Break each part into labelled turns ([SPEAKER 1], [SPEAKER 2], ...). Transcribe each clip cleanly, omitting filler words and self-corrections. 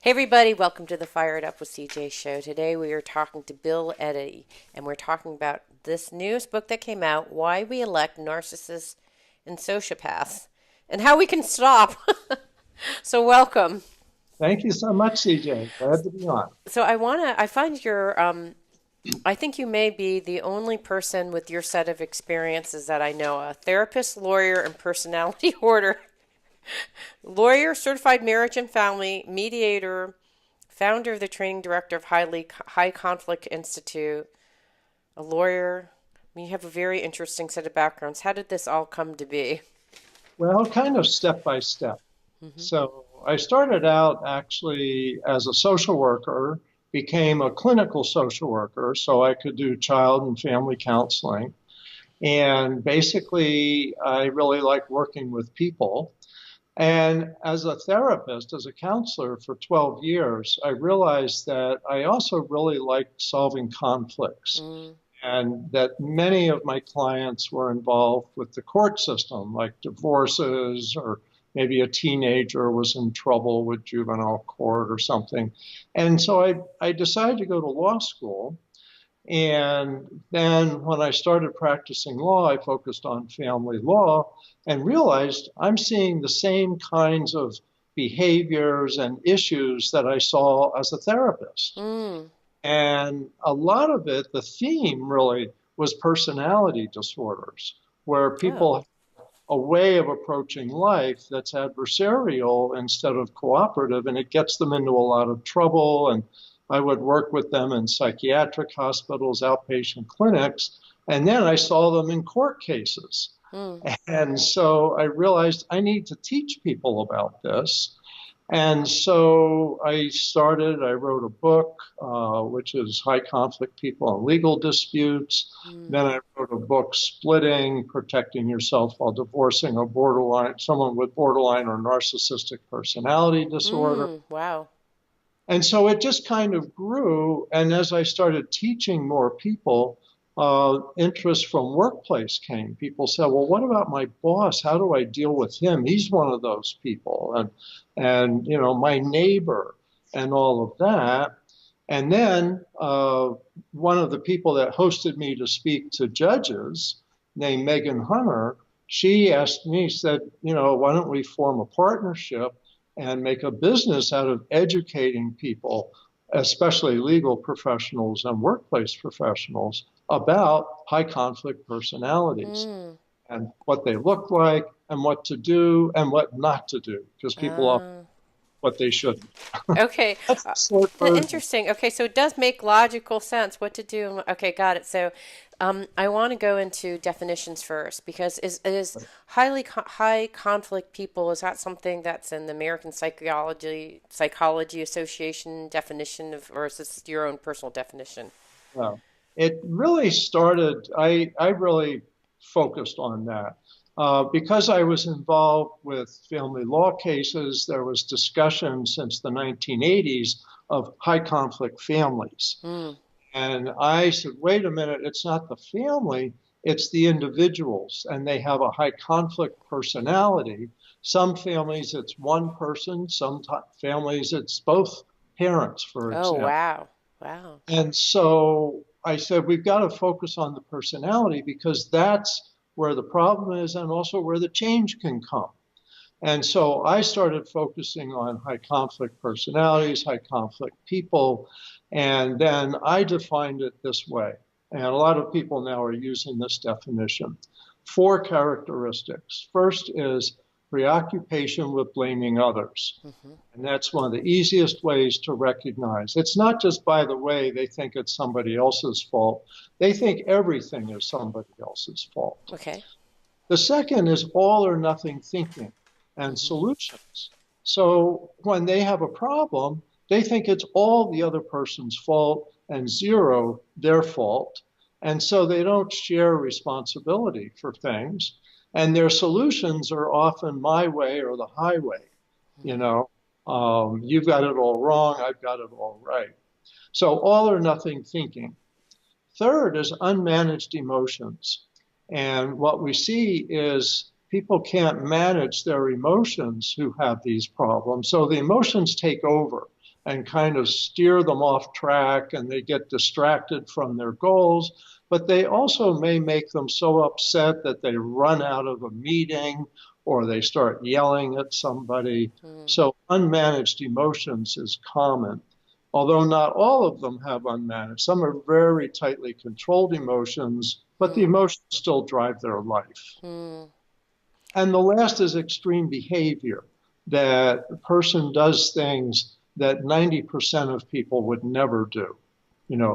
[SPEAKER 1] Hey everybody, welcome to the Fired Up with CJ show. Today we are talking to Bill Eddy, and we're talking about this newest book that came out, Why We Elect Narcissists and Sociopaths, and how we can stop. So welcome.
[SPEAKER 2] Thank you so much, CJ. Glad to be on.
[SPEAKER 1] So I find I think you may be the only person with your set of experiences that I know, a therapist, lawyer, and personality order. Lawyer, certified marriage and family, mediator, founder of the training director of High Conflict Institute, a lawyer. You have a very interesting set of backgrounds. How did this all come to be?
[SPEAKER 2] Well, kind of step by step.
[SPEAKER 1] Mm-hmm.
[SPEAKER 2] So I started out actually as a social worker, became a clinical social worker, so I could do child and family counseling. And basically, I really like working with people. And as a therapist, as a counselor for 12 years, I realized that I also really liked solving conflicts. And that many of my clients were involved with the court system, like divorces, or maybe a teenager was in trouble with juvenile court or something. And so I decided to go to law school. And then when I started practicing law, I focused on family law and realized I'm seeing the same kinds of behaviors and issues that I saw as a therapist. And a lot of it, the theme really was personality disorders, where people have a way of approaching life that's adversarial instead of cooperative, and it gets them into a lot of trouble. And I would work with them in psychiatric hospitals, outpatient clinics, and then I saw them in court cases. And so I realized I need to teach people about this. And so I wrote a book, which is High Conflict People and Legal Disputes. Then I wrote a book, Splitting, Protecting Yourself While Divorcing someone with borderline or narcissistic personality disorder.
[SPEAKER 1] Wow.
[SPEAKER 2] And so it just kind of grew. And as I started teaching more people, interest from workplace came. People said, well, what about my boss? How do I deal with him? He's one of those people. And my neighbor and all of that. And then one of the people that hosted me to speak to judges, named Megan Hunter, she asked me, said, why don't we form a partnership and make a business out of educating people, especially legal professionals and workplace professionals, about high conflict personalities and what they look like and what to do and what not to do, because people often what they shouldn't.
[SPEAKER 1] Okay.
[SPEAKER 2] That's the short version.
[SPEAKER 1] Interesting. Okay, so it does make logical sense what to do. Okay, got it. So I want to go into definitions first, because is high conflict people, is that something that's in the American Psychology Association definition or is this your own personal definition?
[SPEAKER 2] No. It really started, I really focused on that. Because I was involved with family law cases, there was discussion since the 1980s of high conflict families. And I said, wait a minute, it's not the family, it's the individuals, and they have a high conflict personality. Some families, it's one person, some families, it's both parents, for example.
[SPEAKER 1] Oh, wow. Wow.
[SPEAKER 2] And so I said, we've got to focus on the personality, because that's where the problem is and also where the change can come. And so I started focusing on high conflict personalities, high conflict people, and then I defined it this way. And a lot of people now are using this definition. 4 characteristics. First is preoccupation with blaming others. And that's one of the easiest ways to recognize. It's not just, by the way, they think it's somebody else's fault. They think everything is somebody else's fault.
[SPEAKER 1] Okay.
[SPEAKER 2] The second is all or nothing thinking and solutions. So when they have a problem, they think it's all the other person's fault and 0 their fault. And so they don't share responsibility for things. And their solutions are often my way or the highway. You've got it all wrong, I've got it all right. So all or nothing thinking. Third is unmanaged emotions. And what we see is people can't manage their emotions who have these problems. So the emotions take over. and kind of steer them off track, and they get distracted from their goals. But they also may make them so upset that they run out of a meeting or they start yelling at somebody. So unmanaged emotions is common, although not all of them have unmanaged. Some are very tightly controlled emotions, but the emotions still drive their life. And the last is extreme behavior, that a person does things that 90% of people would never do,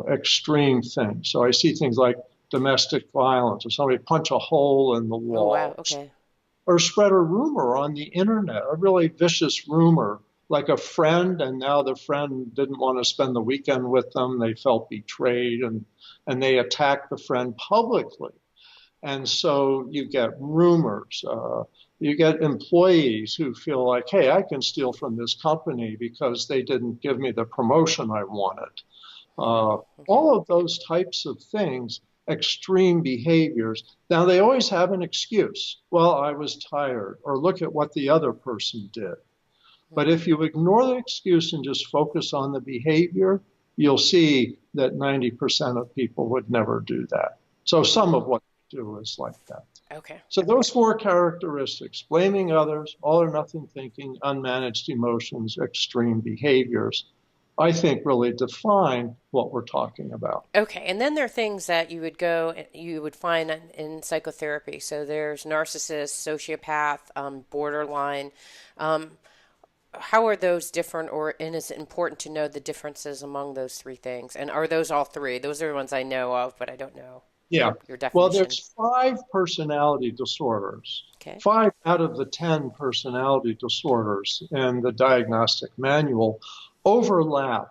[SPEAKER 2] extreme things. So I see things like domestic violence, or somebody punch a hole in the wall.
[SPEAKER 1] Oh, wow. Okay.
[SPEAKER 2] Or spread a rumor on the internet, a really vicious rumor, like a friend, and now the friend didn't want to spend the weekend with them. They felt betrayed, and they attacked the friend publicly. And so you get rumors. You get employees who feel like, hey, I can steal from this company because they didn't give me the promotion I wanted. All of those types of things, extreme behaviors. Now, they always have an excuse. Well, I was tired, or look at what the other person did. But if you ignore the excuse and just focus on the behavior, you'll see that 90% of people would never do that. So some of what they do is like that.
[SPEAKER 1] Okay.
[SPEAKER 2] So those 4 characteristics: blaming others, all or nothing thinking, unmanaged emotions, extreme behaviors, I think really define what we're talking about.
[SPEAKER 1] Okay, and then there are things that you would find in psychotherapy. So there's narcissist, sociopath, borderline. How are those different, and is it important to know the differences among those 3 things? And are those all 3? Those are the ones I know of, but I don't know.
[SPEAKER 2] Yeah.
[SPEAKER 1] Your definition.
[SPEAKER 2] Well, there's 5 personality disorders.
[SPEAKER 1] Okay.
[SPEAKER 2] 5 out of the 10 personality disorders in the Diagnostic Manual overlap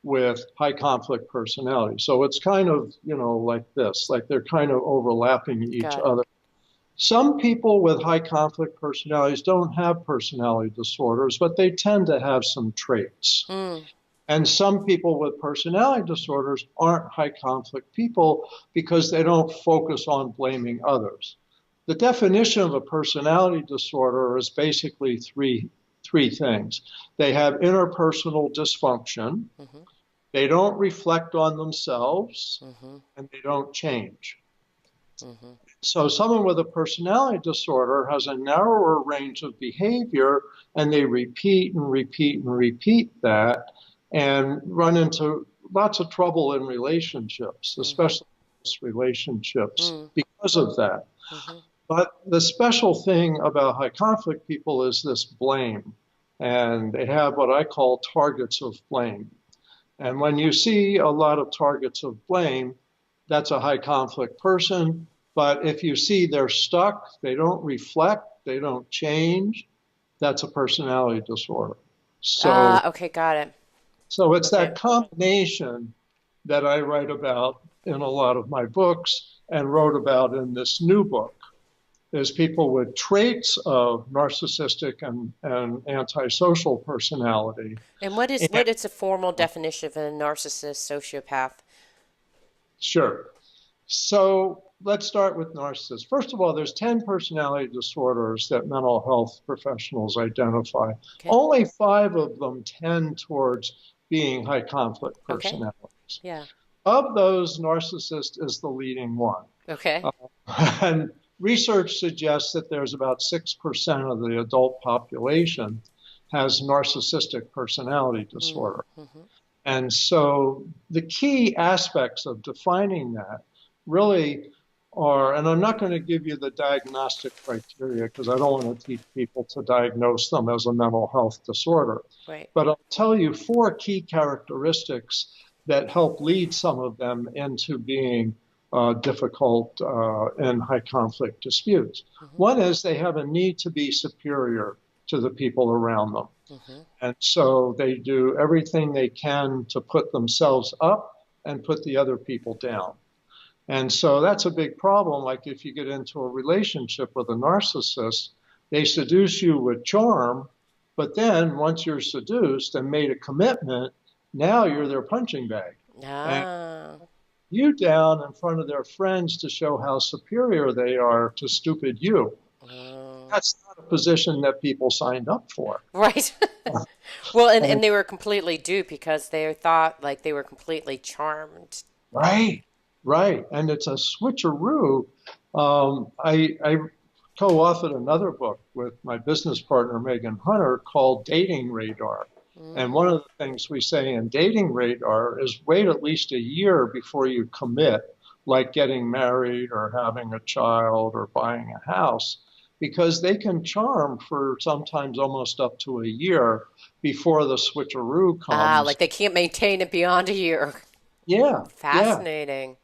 [SPEAKER 2] with high conflict personality. So it's kind of, like this, like they're kind of overlapping each other. Some people with high conflict personalities don't have personality disorders, but they tend to have some traits. And some people with personality disorders aren't high conflict people because they don't focus on blaming others. The definition of a personality disorder is basically three things. They have interpersonal dysfunction, they don't reflect on themselves, and they don't change. So someone with a personality disorder has a narrower range of behavior, and they repeat and repeat and repeat that, and run into lots of trouble in relationships, especially relationships, because of that. But the special thing about high conflict people is this blame, and they have what I call targets of blame. And when you see a lot of targets of blame, that's a high conflict person. But if you see they're stuck, they don't reflect, they don't change, that's a personality disorder. So,
[SPEAKER 1] okay, got it.
[SPEAKER 2] So it's that combination that I write about in a lot of my books and wrote about in this new book. There's people with traits of narcissistic and antisocial personality.
[SPEAKER 1] And what is a formal definition of a narcissist sociopath?
[SPEAKER 2] Sure. So let's start with narcissists. First of all, there's 10 personality disorders that mental health professionals identify. Okay. Only 5 of them tend towards being high conflict personalities.
[SPEAKER 1] Okay. Yeah.
[SPEAKER 2] Of those, narcissist is the leading one.
[SPEAKER 1] Okay.
[SPEAKER 2] And research suggests that there's about 6% of the adult population has narcissistic personality disorder. And so the key aspects of defining that really are, and I'm not going to give you the diagnostic criteria because I don't want to teach people to diagnose them as a mental health disorder.
[SPEAKER 1] Right.
[SPEAKER 2] But I'll tell you 4 key characteristics that help lead some of them into being difficult and high conflict disputes. One is they have a need to be superior to the people around them. And so they do everything they can to put themselves up and put the other people down. And so that's a big problem. Like if you get into a relationship with a narcissist, they seduce you with charm, but then once you're seduced and made a commitment, now you're their punching bag. And you down in front of their friends to show how superior they are to stupid you. that's not a position that people signed up for.
[SPEAKER 1] Right. Well, and they were completely duped because they thought like they were completely charmed.
[SPEAKER 2] Right, right. And it's a switcheroo. I co-authored another book with my business partner, Megan Hunter, called Dating Radar. And one of the things we say in Dating Radar is wait at least a year before you commit, like getting married or having a child or buying a house, because they can charm for sometimes almost up to a year before the switcheroo
[SPEAKER 1] Ah,
[SPEAKER 2] comes.
[SPEAKER 1] like they can't maintain it beyond a year.
[SPEAKER 2] Yeah, yeah.
[SPEAKER 1] Fascinating.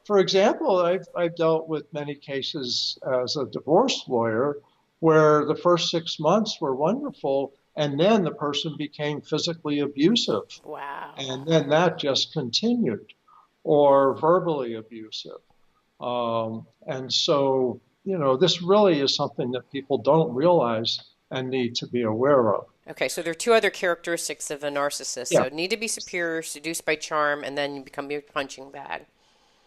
[SPEAKER 2] For example, I've dealt with many cases as a divorce lawyer where the first 6 months were wonderful, and then the person became physically abusive.
[SPEAKER 1] Wow.
[SPEAKER 2] And then that just continued, or verbally abusive. And so, this really is something that people don't realize and need to be aware of.
[SPEAKER 1] Okay, so there are two other characteristics of a narcissist.
[SPEAKER 2] Yeah.
[SPEAKER 1] So need to be superior, seduced by charm, and then you become your punching bag.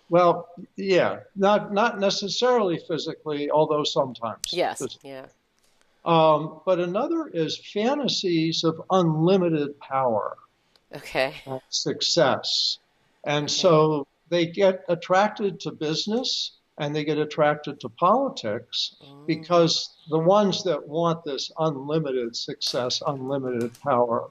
[SPEAKER 2] Well, yeah, not necessarily physically, although sometimes.
[SPEAKER 1] Yes, yeah.
[SPEAKER 2] But another is fantasies of unlimited power
[SPEAKER 1] Okay.
[SPEAKER 2] and success. And
[SPEAKER 1] Okay.
[SPEAKER 2] so they get attracted to business and they get attracted to politics because the ones that want this unlimited success, unlimited power,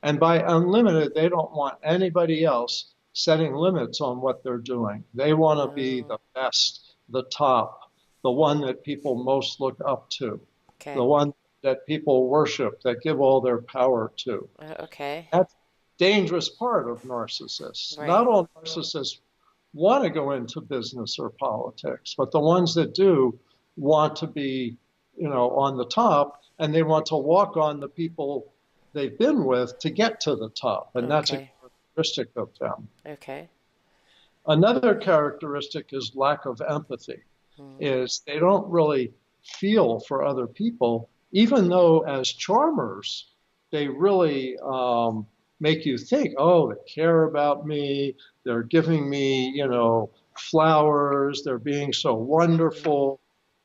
[SPEAKER 2] and by unlimited, they don't want anybody else setting limits on what they're doing. They want to be the best, the top, the one that people most look up to,
[SPEAKER 1] Okay.
[SPEAKER 2] the one that people worship, that give all their power to.
[SPEAKER 1] Okay.
[SPEAKER 2] That's a dangerous part of narcissists.
[SPEAKER 1] Right.
[SPEAKER 2] Not all narcissists want to go into business or politics, but the ones that do want to be, on the top, and they want to walk on the people they've been with to get to the top, and that's a characteristic of them.
[SPEAKER 1] Okay.
[SPEAKER 2] Another characteristic is lack of empathy, is they don't really feel for other people, even though as charmers, they really make you think, oh, they care about me, they're giving me, flowers, they're being so wonderful,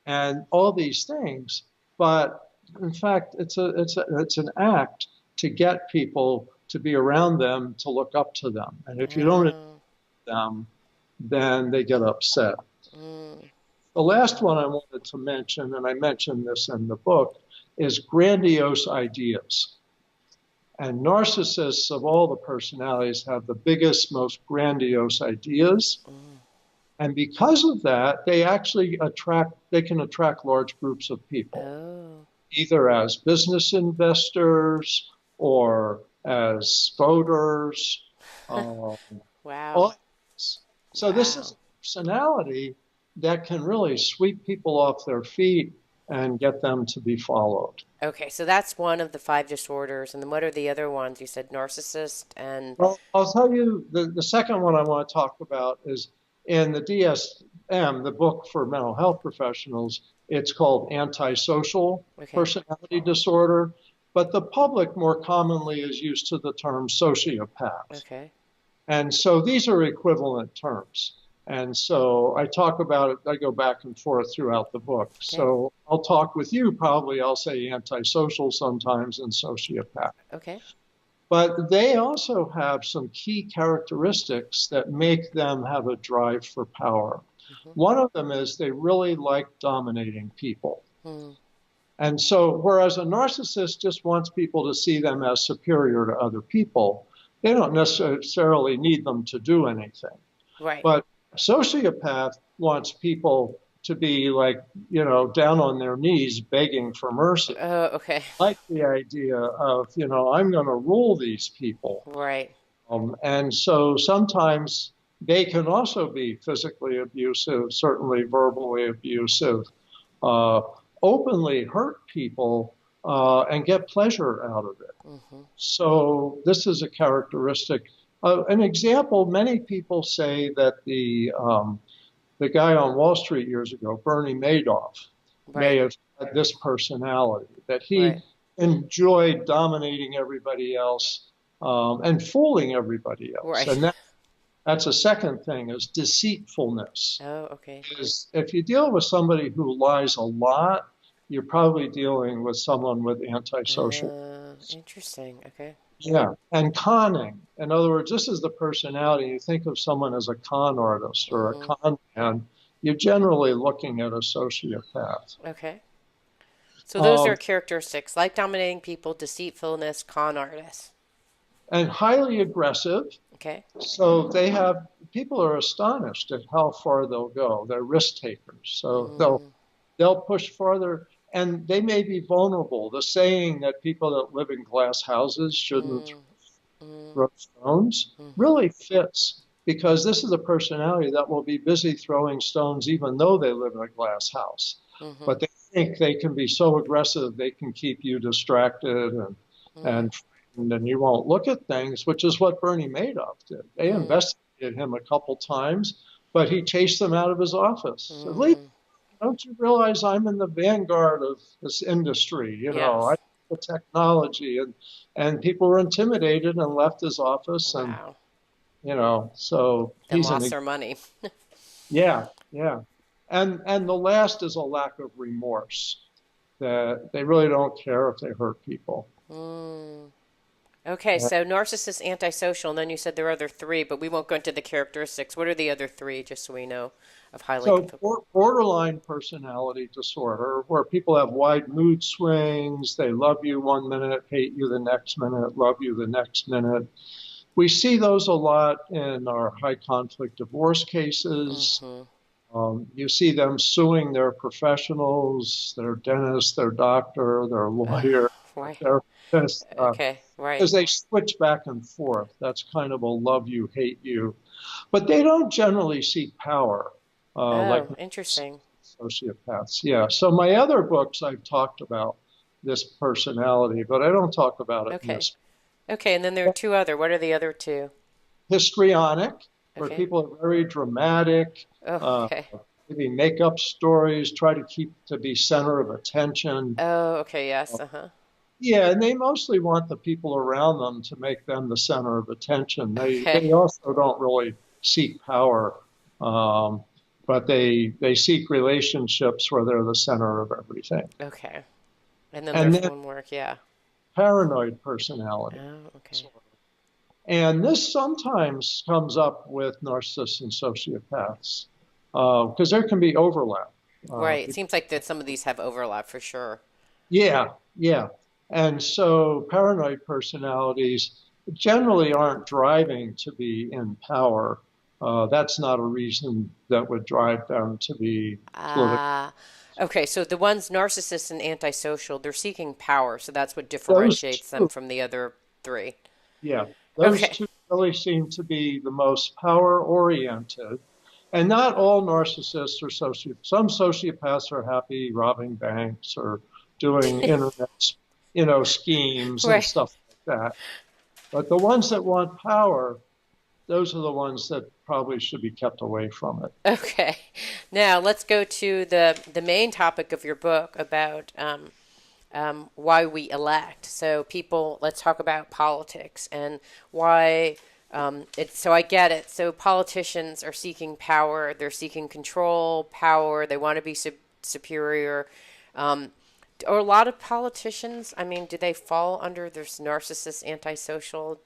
[SPEAKER 2] and all these things. But in fact, it's an act to get people to be around them, to look up to them. And if you don't them, then they get upset. The last one I wanted to mention, and I mentioned this in the book, is grandiose ideas. And narcissists of all the personalities have the biggest, most grandiose ideas. And because of that, they can attract large groups of people, either as business investors or as voters.
[SPEAKER 1] Wow.
[SPEAKER 2] So this is a personality that can really sweep people off their feet and get them to be followed.
[SPEAKER 1] Okay, so that's one of the 5 disorders. And then what are the other ones? You said narcissist and...
[SPEAKER 2] Well, I'll tell you, the second one I want to talk about is in the DSM, the book for mental health professionals. It's called antisocial personality disorder, but the public more commonly is used to the term sociopath.
[SPEAKER 1] Okay.
[SPEAKER 2] And so these are equivalent terms. And so I talk about it, I go back and forth throughout the book. Okay. So I'll talk with you, probably I'll say antisocial sometimes and sociopath.
[SPEAKER 1] Okay.
[SPEAKER 2] But they also have some key characteristics that make them have a drive for power. One of them is they really like dominating people. And so whereas a narcissist just wants people to see them as superior to other people, they don't necessarily need them to do anything.
[SPEAKER 1] Right.
[SPEAKER 2] But a sociopath wants people to be like, down on their knees begging for mercy.
[SPEAKER 1] Okay.
[SPEAKER 2] Like the idea of, I'm going to rule these people.
[SPEAKER 1] Right.
[SPEAKER 2] And so sometimes they can also be physically abusive, certainly verbally abusive, openly hurt people, and get pleasure out of it. So this is a characteristic. An example, many people say that the guy on Wall Street years ago, Bernie Madoff, may have had this personality, that he enjoyed dominating everybody else and fooling everybody else.
[SPEAKER 1] Right.
[SPEAKER 2] And that's a second thing, is deceitfulness.
[SPEAKER 1] Oh, okay.
[SPEAKER 2] Is if you deal with somebody who lies a lot you're probably dealing with someone with antisocial.
[SPEAKER 1] Interesting. Okay.
[SPEAKER 2] Yeah, and conning. In other words, this is the personality. You think of someone as a con artist or a
[SPEAKER 1] Mm-hmm.
[SPEAKER 2] con man, you're generally looking at a sociopath.
[SPEAKER 1] Okay. So those
[SPEAKER 2] Um,
[SPEAKER 1] are characteristics like dominating people, deceitfulness, con artists.
[SPEAKER 2] and highly aggressive.
[SPEAKER 1] Okay.
[SPEAKER 2] So people are astonished at how far they'll go. They're risk takers. So
[SPEAKER 1] Mm,
[SPEAKER 2] they'll push farther and they may be vulnerable. The saying that people that live in glass houses shouldn't
[SPEAKER 1] mm, mm,
[SPEAKER 2] throw stones
[SPEAKER 1] mm-hmm,
[SPEAKER 2] really fits because this is a personality that will be busy throwing stones even though they live in a glass house.
[SPEAKER 1] mm-hmm,
[SPEAKER 2] But they think they can be so aggressive they can keep you distracted
[SPEAKER 1] mm,
[SPEAKER 2] and frightened and you won't look at things, which is what Bernie Madoff did. They
[SPEAKER 1] mm,
[SPEAKER 2] investigated him a couple times, but he chased them out of his office. At least,
[SPEAKER 1] mm.
[SPEAKER 2] don't you realize I'm in the vanguard of this industry? I
[SPEAKER 1] Yes.
[SPEAKER 2] the technology and people were intimidated and left his office and
[SPEAKER 1] Wow.
[SPEAKER 2] so
[SPEAKER 1] And
[SPEAKER 2] he's
[SPEAKER 1] lost their money.
[SPEAKER 2] yeah. And the last is a lack of remorse that they really don't care if they hurt people.
[SPEAKER 1] Mm. Okay, so narcissist, antisocial, and then you said there are other three, but we won't go into the characteristics. What are the other three, just so we know of highly
[SPEAKER 2] So
[SPEAKER 1] compatible?
[SPEAKER 2] borderline personality disorder, where people have wide mood swings, they love you one minute, hate you the next minute, love you the next minute. We see those a lot in our high conflict divorce cases.
[SPEAKER 1] Mm-hmm.
[SPEAKER 2] You see them suing their professionals, their dentist, their doctor, their lawyer,
[SPEAKER 1] Why?
[SPEAKER 2] their therapist,
[SPEAKER 1] Okay, right.
[SPEAKER 2] because they switch back and forth. That's kind of a love you, hate you. But they don't generally seek power like
[SPEAKER 1] Oh, interesting.
[SPEAKER 2] sociopaths. Yeah. So my other books, I've talked about this personality, but I don't talk about it in
[SPEAKER 1] Okay.
[SPEAKER 2] this.
[SPEAKER 1] Okay, and then there are two other. What are the other two?
[SPEAKER 2] Histrionic, where
[SPEAKER 1] Okay.
[SPEAKER 2] people are very dramatic,
[SPEAKER 1] Oh,
[SPEAKER 2] uh,
[SPEAKER 1] okay.
[SPEAKER 2] maybe make up stories, try to keep to be center of attention.
[SPEAKER 1] Oh, okay, yes. Uh-huh.
[SPEAKER 2] Yeah, and they mostly want the people around them to make them the center of attention. They
[SPEAKER 1] Okay.
[SPEAKER 2] also don't really seek power, um, but they seek relationships where they're the center of everything.
[SPEAKER 1] Okay. And then
[SPEAKER 2] And
[SPEAKER 1] there's
[SPEAKER 2] then
[SPEAKER 1] one more. Yeah.
[SPEAKER 2] paranoid personality.
[SPEAKER 1] Oh, okay.
[SPEAKER 2] And this sometimes comes up with narcissists and sociopaths because there can be overlap. Uh,
[SPEAKER 1] Right. It seems like that some of these have overlap for sure.
[SPEAKER 2] yeah, yeah. And so paranoid personalities generally aren't driving to be in power. That's not a reason that would drive them to be political.
[SPEAKER 1] Ah, okay. So the ones narcissist and antisocial, they're seeking power. So that's what
[SPEAKER 2] Those
[SPEAKER 1] differentiates them
[SPEAKER 2] two,
[SPEAKER 1] from the other three.
[SPEAKER 2] yeah, those
[SPEAKER 1] Okay.
[SPEAKER 2] two really seem to be the most power oriented. And not all narcissists are sociopaths. Some sociopaths are happy robbing banks or doing internet, schemes and
[SPEAKER 1] Right.
[SPEAKER 2] stuff like that. But the ones that want power, those are the ones that probably should be kept away from it.
[SPEAKER 1] Okay. Now let's go to the main topic of your book about why we elect. So people, let's talk about politics and why it's. So I get it. So politicians are seeking power. They're seeking control, power. They want to be superior. Um, or a lot of politicians. I mean, do they fall under this narcissist, antisocial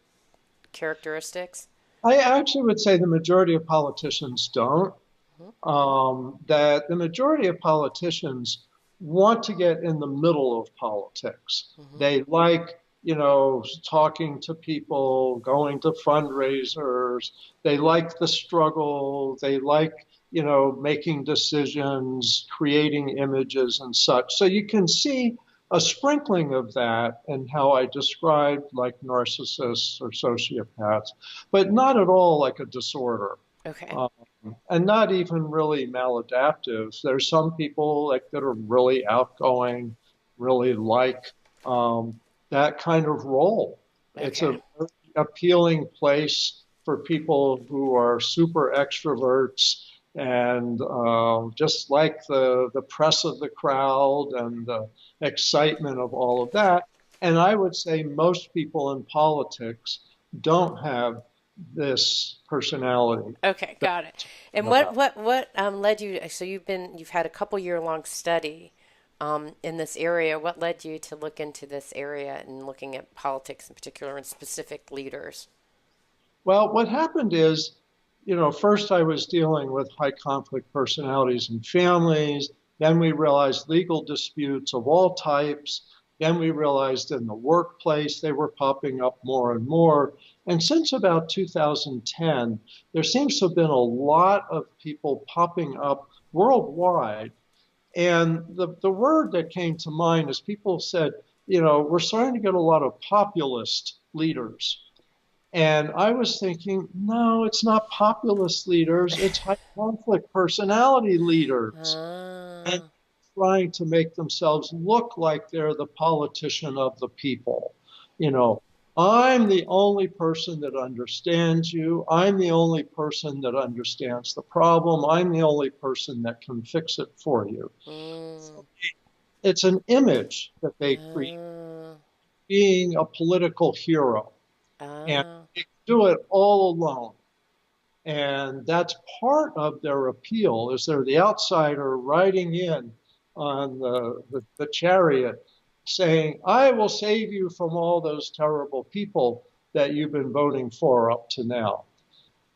[SPEAKER 1] characteristics?
[SPEAKER 2] I actually would say the majority of politicians don't.
[SPEAKER 1] Mhm.
[SPEAKER 2] That the majority of politicians want to get in the middle of politics.
[SPEAKER 1] Mhm.
[SPEAKER 2] They like, talking to people, going to fundraisers. They like the struggle. They like, making decisions, creating images and such. So you can see a sprinkling of that in how I described like narcissists or sociopaths, but not at all like a disorder.
[SPEAKER 1] Okay.
[SPEAKER 2] Um, and not even really maladaptive. There's some people like that are really outgoing, really like um, that kind of role. It's a
[SPEAKER 1] Okay.
[SPEAKER 2] very appealing place for people who are super extroverts and just like the press of the crowd and the excitement of all of that. And I would say most people in politics don't have this personality
[SPEAKER 1] Okay,
[SPEAKER 2] that
[SPEAKER 1] got it.
[SPEAKER 2] I'm
[SPEAKER 1] And
[SPEAKER 2] about.
[SPEAKER 1] what led you? So you've had a couple year long study in this area. What led you to look into this area and looking at politics in particular and specific leaders?
[SPEAKER 2] Well, what happened is, first I was dealing with high conflict personalities and families. Then we realized legal disputes of all types. Then we realized in the workplace they were popping up more and more. And since about 2010, there seems to have been a lot of people popping up worldwide. And the word that came to mind is people said, we're starting to get a lot of populist leaders. And I was thinking, no, it's not populist leaders, it's high conflict personality leaders. And trying to make themselves look like they're the politician of the people. I'm the only person that understands you. I'm the only person that understands the problem. I'm the only person that can fix it for you. So it's an image that they create, being a political hero. And they do it all alone. And that's part of their appeal, is they're the outsider riding in on the chariot saying, I will save you from all those terrible people that you've been voting for up to now.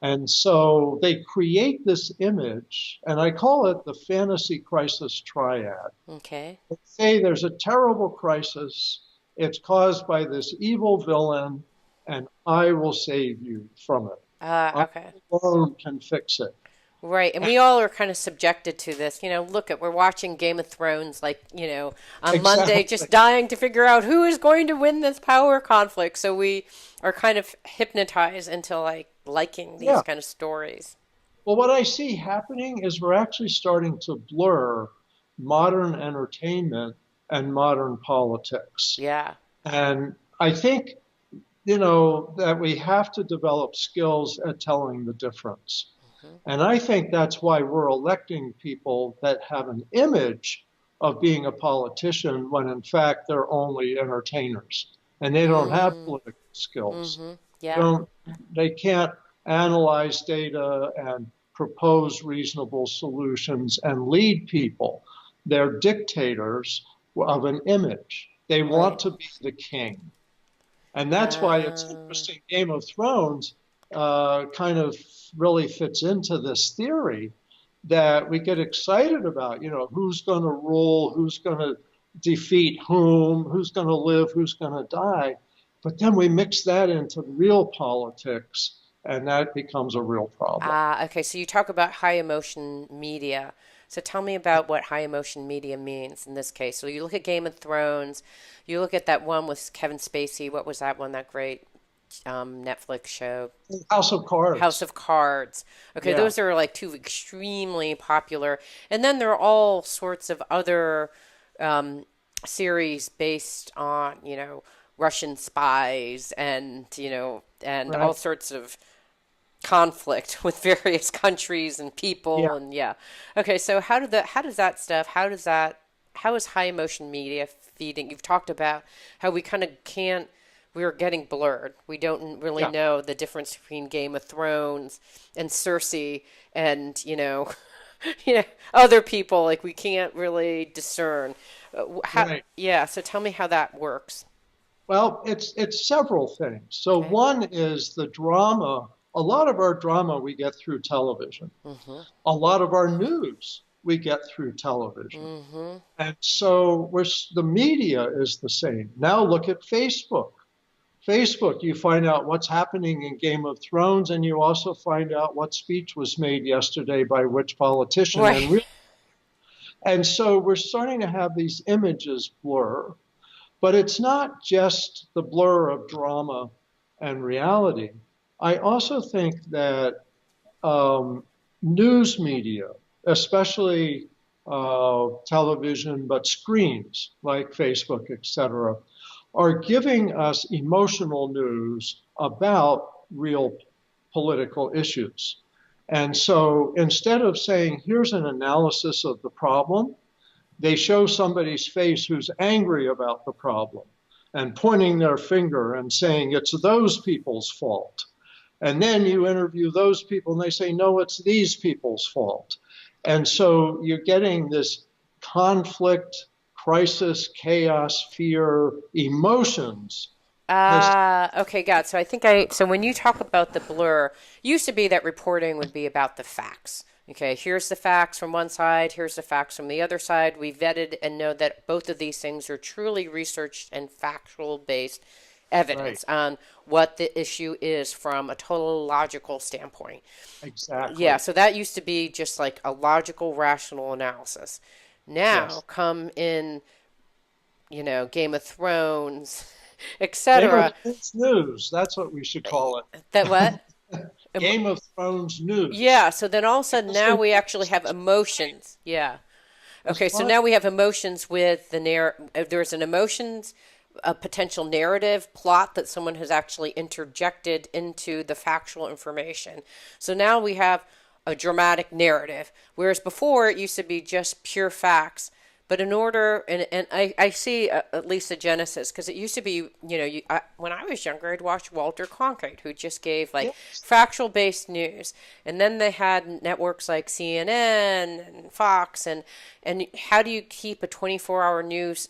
[SPEAKER 2] And so they create this image, and I call it the fantasy crisis triad.
[SPEAKER 1] Okay.
[SPEAKER 2] They say there's a terrible crisis. It's caused by this evil villain, and I will save you from it.
[SPEAKER 1] Okay.
[SPEAKER 2] I alone can fix it.
[SPEAKER 1] Right, and we all are kind of subjected to this. We're watching Game of Thrones, on
[SPEAKER 2] Exactly.
[SPEAKER 1] Monday, just dying to figure out who is going to win this power conflict. So we are kind of hypnotized into liking these kind of stories.
[SPEAKER 2] Well, what I see happening is we're actually starting to blur modern entertainment and modern politics.
[SPEAKER 1] Yeah.
[SPEAKER 2] And I think, that we have to develop skills at telling the difference. And I think that's why we're electing people that have an image of being a politician when in fact they're only entertainers and they don't have political skills.
[SPEAKER 1] Yeah.
[SPEAKER 2] They can't analyze data and propose reasonable solutions and lead people. They're dictators of an image. They want to be the king. And that's why it's interesting. Game of Thrones kind of really fits into this theory that we get excited about, who's going to rule, who's going to defeat whom, who's going to live, who's going to die. But then we mix that into real politics, and that becomes a real problem.
[SPEAKER 1] Okay, so you talk about high emotion media. So tell me about what high emotion media means in this case. So you look at Game of Thrones, you look at that one with Kevin Spacey. What was that one, that great Netflix show?
[SPEAKER 2] House of Cards.
[SPEAKER 1] House of Cards. Okay,
[SPEAKER 2] Yeah.
[SPEAKER 1] Those are two extremely popular. And then there are all sorts of other series based on, Russian spies and, and
[SPEAKER 2] Right.
[SPEAKER 1] all sorts of conflict with various countries and people Okay, so how is high emotion media feeding? You've talked about how we kind of we're getting blurred. We don't really know the difference between Game of Thrones and Cersei and other people. We can't really discern.
[SPEAKER 2] Right.
[SPEAKER 1] Yeah, so tell me how that works.
[SPEAKER 2] Well, it's several things. So one is the drama. A lot of our drama we get through television. A lot of our news we get through television. And so the media is the same. Now look at Facebook. Facebook, you find out what's happening in Game of Thrones, and you also find out what speech was made yesterday by which politician.
[SPEAKER 1] Right.
[SPEAKER 2] And so we're starting to have these images blur. But it's not just the blur of drama and reality. I also think that news media, especially television, but screens like Facebook, et cetera, are giving us emotional news about real political issues. And so instead of saying, here's an analysis of the problem, they show somebody's face who's angry about the problem and pointing their finger and saying it's those people's fault. And then you interview those people and they say, no, it's these people's fault. And so you're getting this conflict, crisis, chaos, fear, emotions has
[SPEAKER 1] Okay, got it. So when you talk about the blur, used to be that reporting would be about the facts. Okay, here's the facts from one side, here's the facts from the other side. We vetted and know that both of these things are truly researched and factual based
[SPEAKER 2] right.
[SPEAKER 1] evidence on what the issue is from a total logical standpoint. Yeah,
[SPEAKER 2] Exactly.
[SPEAKER 1] so that used to be just like a logical, rational analysis. Now
[SPEAKER 2] Yes.
[SPEAKER 1] come in, Game of Thrones,
[SPEAKER 2] Game of
[SPEAKER 1] etc.
[SPEAKER 2] Thrones news. That's what we should call
[SPEAKER 1] That what?
[SPEAKER 2] it. Game of Thrones news.
[SPEAKER 1] Yeah, so then all of a sudden
[SPEAKER 2] Because
[SPEAKER 1] now
[SPEAKER 2] they're
[SPEAKER 1] we actually have emotions. Yeah.
[SPEAKER 2] as
[SPEAKER 1] Okay, so
[SPEAKER 2] far
[SPEAKER 1] now we have emotions with there's an emotions, a potential narrative plot that someone has actually interjected into the factual information. So now we have a dramatic narrative, whereas before it used to be just pure facts. But in order, and I see at least a genesis, because it used to be, when I was younger, I'd watch Walter Cronkite, who just gave like
[SPEAKER 2] yes,
[SPEAKER 1] factual based news. And then they had networks like CNN and Fox. And how do you keep a 24-hour news,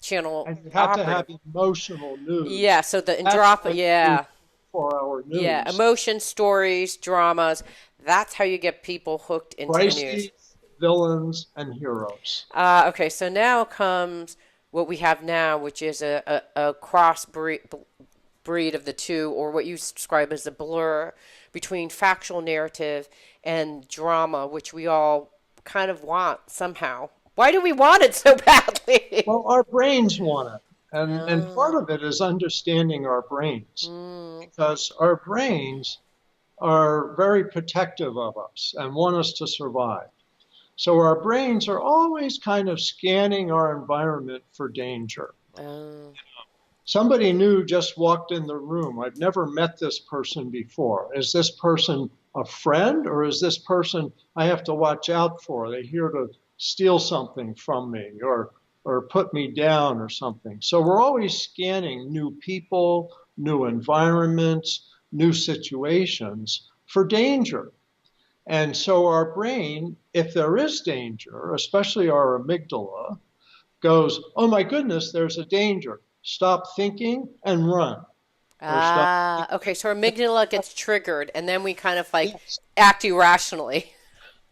[SPEAKER 1] channel
[SPEAKER 2] and you have to have
[SPEAKER 1] operative?
[SPEAKER 2] emotional
[SPEAKER 1] Yeah,
[SPEAKER 2] news.
[SPEAKER 1] so the and
[SPEAKER 2] That's
[SPEAKER 1] drop,
[SPEAKER 2] what you do
[SPEAKER 1] yeah,
[SPEAKER 2] 4 hour
[SPEAKER 1] yeah,
[SPEAKER 2] news.
[SPEAKER 1] emotion, stories, dramas. That's how you get people hooked into the news.
[SPEAKER 2] Crises, villains, and heroes.
[SPEAKER 1] Okay, so now comes what we have now, which is a cross breed of the two, or what you describe as a blur between factual narrative and drama, which we all kind of want somehow. Why do we want it so badly?
[SPEAKER 2] Well, our brains want it. And part
[SPEAKER 1] Oh,
[SPEAKER 2] of it is understanding our brains
[SPEAKER 1] mm,
[SPEAKER 2] because our brains are very protective of us and want us to survive. So our brains are always kind of scanning our environment for danger.
[SPEAKER 1] oh.
[SPEAKER 2] Somebody new just walked in the room. I've never met this person before. Is this person a friend or is this person I have to watch out for? Are they here to steal something from me or put me down or something? So we're always scanning new people, new environments, new situations for danger. And so our brain, if there is danger, especially our amygdala, goes, oh my goodness, there's a danger. Stop thinking and run. Or stop.
[SPEAKER 1] Okay, so our amygdala gets triggered, and then we kind of like
[SPEAKER 2] Yes.
[SPEAKER 1] act irrationally.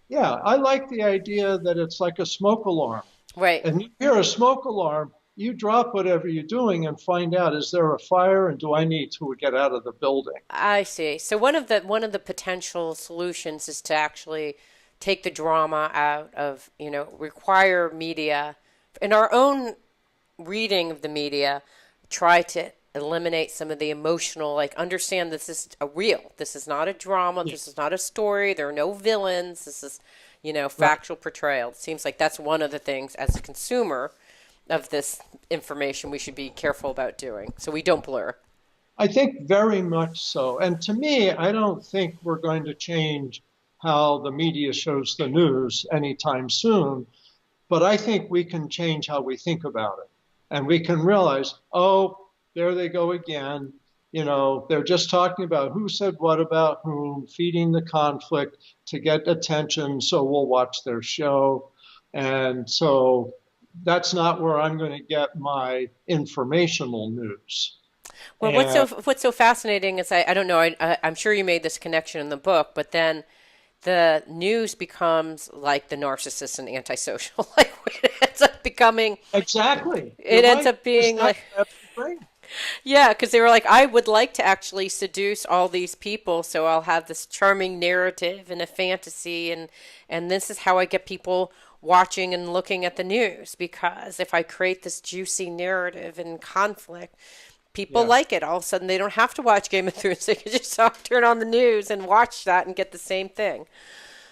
[SPEAKER 2] Yeah, I like the idea that it's like a smoke alarm.
[SPEAKER 1] Right.
[SPEAKER 2] And you hear a smoke alarm, you drop whatever you're doing and find out, is there a fire and do I need to get out of the building?
[SPEAKER 1] I see. So one of the potential solutions is to actually take the drama out of, require media in our own reading of the media, try to eliminate some of the emotional, like understand this is a real. This is not a drama.
[SPEAKER 2] Yeah,
[SPEAKER 1] This is not a story. There are no villains. This is,
[SPEAKER 2] right.
[SPEAKER 1] factual portrayal. It seems like that's one of the things as a consumer of this information we should be careful about doing so we don't blur.
[SPEAKER 2] I think very much so. And to me, I don't think we're going to change how the media shows the news anytime soon, but I think we can change how we think about it. And we can realize, oh, there they go again. They're just talking about who said what about whom, feeding the conflict to get attention, so we'll watch their show. And so that's not where I'm going to get my informational news.
[SPEAKER 1] Well, what's so
[SPEAKER 2] And
[SPEAKER 1] what's so fascinating is I don't know, I'm sure you made this connection in the book, but then the news becomes like the narcissist and antisocial. Like it ends up becoming,
[SPEAKER 2] exactly, you're
[SPEAKER 1] it ends
[SPEAKER 2] right.
[SPEAKER 1] up
[SPEAKER 2] Because
[SPEAKER 1] being
[SPEAKER 2] that
[SPEAKER 1] like,
[SPEAKER 2] grabs the brain.
[SPEAKER 1] yeah, because they were like, I would like to actually seduce all these people, so I'll have this charming narrative and a fantasy, and this is how I get people watching and looking at the news. Because if I create this juicy narrative and conflict, people
[SPEAKER 2] Yes,
[SPEAKER 1] like it. All of a sudden, they don't have to watch Game of Thrones; they can just turn on the news and watch that and get the same thing.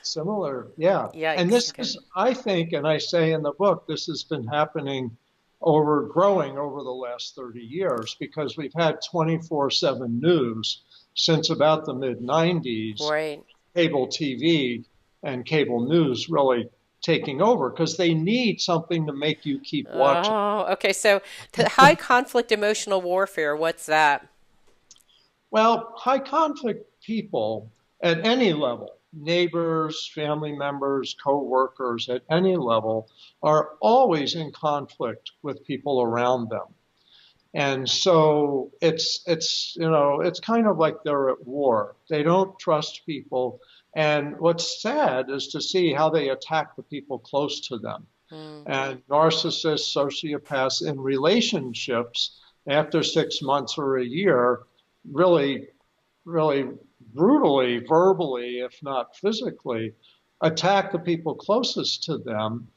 [SPEAKER 2] similar. Yeah. And
[SPEAKER 1] Yikes!
[SPEAKER 2] this
[SPEAKER 1] Okay.
[SPEAKER 2] is, I think, and I say in the book, this has been happening growing over the last 30 years because we've had 24/7 news since about the mid 90s,
[SPEAKER 1] Right.
[SPEAKER 2] cable TV and cable news really taking over because they need something to make you keep watching.
[SPEAKER 1] Oh, okay. So, high conflict emotional warfare. What's that?
[SPEAKER 2] Well, high conflict people at any level, neighbors, family members, co-workers at any level are always in conflict with people around them. And so it's kind of like they're at war. They don't trust people. And what's sad is to see how they attack the people close to them. And narcissists, sociopaths in relationships after 6 months or a year really, really brutally, verbally, if not physically, attack the people closest to them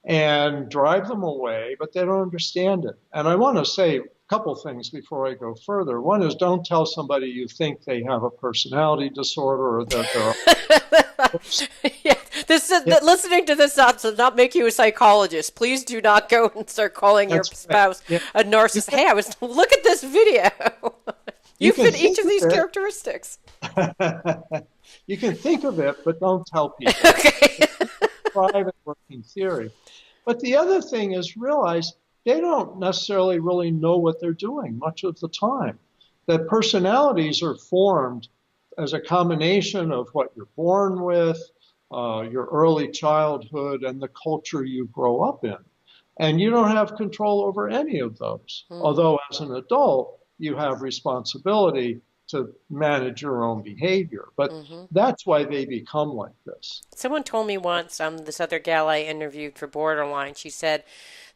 [SPEAKER 2] and drive them away, but they don't understand it. And I want to say a couple things before I go further. One is, don't tell somebody you think they have a personality disorder or that they're
[SPEAKER 1] yeah, listening to this does not make you a psychologist. Please do not go and start calling your spouse a narcissist. Hey, look at this video. You fit each of these characteristics.
[SPEAKER 2] You can think of it, but don't tell people.
[SPEAKER 1] Okay.
[SPEAKER 2] Private working theory. But the other thing is, realize they don't necessarily really know what they're doing much of the time. That personalities are formed as a combination of what you're born with, your early childhood, and the culture you grow up in. And you don't have control over any of those. Although as an adult, you have responsibility to manage your own behavior. But that's why they become like this.
[SPEAKER 1] Someone told me once, this other gal I interviewed for Borderline, she said